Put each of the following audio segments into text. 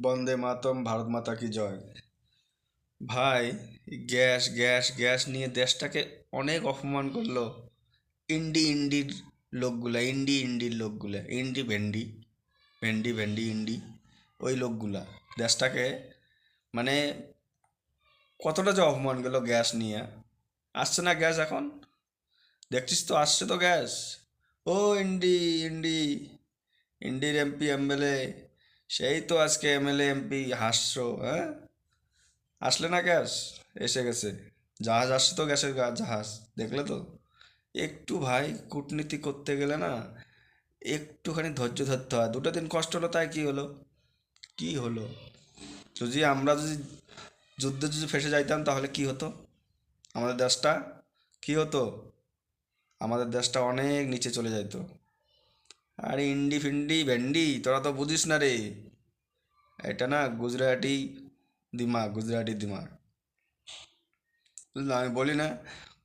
বন্দে মাতরম, ভারত মাতা কি জয়। ভাই, গ্যাস গ্যাস গ্যাস নিয়ে দেশটাকে অনেক অপমান করলো ইন্ডির লোকগুলা, ইন্ডির লোকগুলা, ইন্ডি ভেন্ডি ভেন্ডি ভেন্ডি ইন্ডি, ওই লোকগুলা দেশটাকে মানে কতটা যে অপমান করলো গ্যাস নিয়ে। আসছে না গ্যাস এখন? দেখছিস তো, আসছে তো গ্যাস। ও ইন্ডি, ইন্ডি ইন্ডির এমপি এমএলএ, সেই তো আজকে এমএলএ এমপি হাসছো, হ্যাঁ? আসলে না গ্যাস? এসে গেছে। জাহাজ আসছে তো, গ্যাসের জাহাজ। দেখলে তো? একটু ভাই, কূটনীতি করতে গেলে না একটুখানি ধৈর্য ধরতে হয়। 2 দিন কষ্ট হলো, তাই কি হলো? কি হলো? আমরা যদি যুদ্ধে যদি ফেসে যাইতাম তাহলে কি হতো? আমাদের দেশটা কি হতো? আমাদের দেশটা অনেক নিচে চলে যাইতো। আরে ইন্ডি ফিন্ডি ভেন্ডি, তোরা তো বুঝিস না রে। এটা না গুজরাটি দিমাগ, গুজরাটি দিমাগ। বুঝলি, আমি বলি না,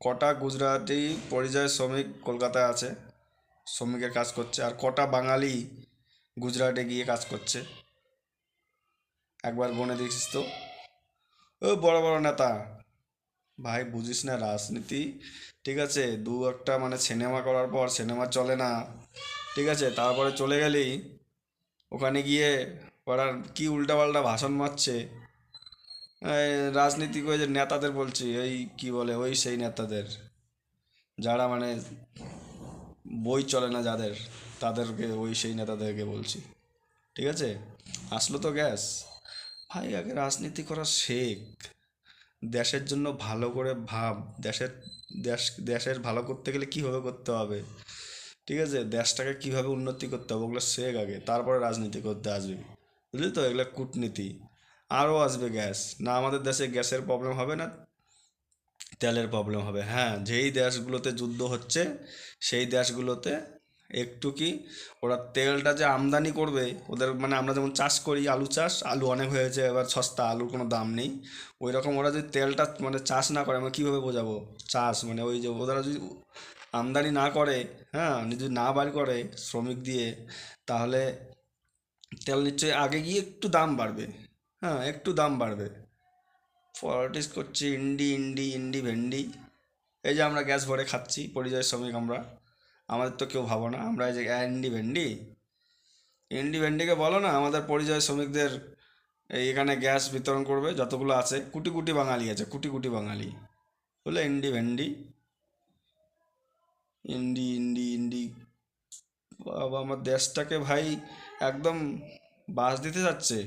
কটা গুজরাটি পরিযায়ী শ্রমিক কলকাতায় আছে, শ্রমিকের কাজ করছে, আর কটা বাঙালি গুজরাটে গিয়ে কাজ করছে, একবার গনে দেখছিস তো? ও বড় বড় নেতা। ভাই বুঝিস না রাজনীতি? ঠিক আছে, দু একটা মানে সিনেমা করার পর সিনেমা চলে না, ঠিক আছে, তারপরে চলে গেলি ওখানে গিয়ে ওরা কি উল্টাপাল্টা ভাষণ মারছে। এই রাজনীতিক, ওই যে নেতাদের বলছি, এই কি বলে, ওই সেই নেতাদের যারা মানে বই চলে না যাদের, তাদেরকে, ওই সেই নেতাদেরকে বলছি। ঠিক আছে, আসলো তো গ্যাস। ভাই আগে রাজনীতি করা শেখ, দেশের জন্য ভালো করে ভাব। দেশের দেশ দেশের ভালো করতে গেলে কীভাবে করতে হবে, ঠিক আছে, দেশটাকে কীভাবে উন্নতি করতে হবে, ওগুলো শেখ আগে, তারপরে রাজনীতি করতে আসবি। বুঝলি তো, এগুলো কূটনীতি। আরও আসবে গ্যাস, না আমাদের দেশে গ্যাসের প্রবলেম হবে না, তেলের প্রবলেম হবে। হ্যাঁ, যেই দেশগুলোতে যুদ্ধ হচ্ছে সেই দেশগুলোতে একটু কি, ওরা তেলটা যে আমদানি করবে, ওদের মানে আমরা যেমন চাষ করি, আলু চাষ, আলু অনেক হয়েছে এবার সস্তা, আলুর কোনো দাম নেই, ওই রকম ওরা যদি তেলটা মানে চাষ না করে, আমরা কীভাবে বোঝাবো? চাষ মানে ওই যে ওরা যদি আমদানি না করে, হ্যাঁ, যদি না বার করে শ্রমিক দিয়ে, তাহলে তেল নিশ্চয়ই আগে গিয়ে একটু দাম বাড়বে। হ্যাঁ, একটু দাম বাড়বে। পলিটিক্স করছি ইন্ডি ভেন্ডি। এই যে আমরা গ্যাস ভরে খাচ্ছি পরিযায়ী শ্রমিক আমরা, আমাদের তো কেউ ভাবো না, আমরা এই যে ইন্ডি ভেন্ডিকে বলো না আমাদের পরিযায়ী শ্রমিকদের এই এখানে গ্যাস বিতরণ করবে, যতগুলো আছে, কুটি কুটি বাঙালি আছে, কুটি কুটি বাঙালি, বলে ইন্ডি ভেন্ডি, ইন্ডি। বাবা, আমার দেশটাকে ভাই একদম বাস দিতে যাচ্ছে।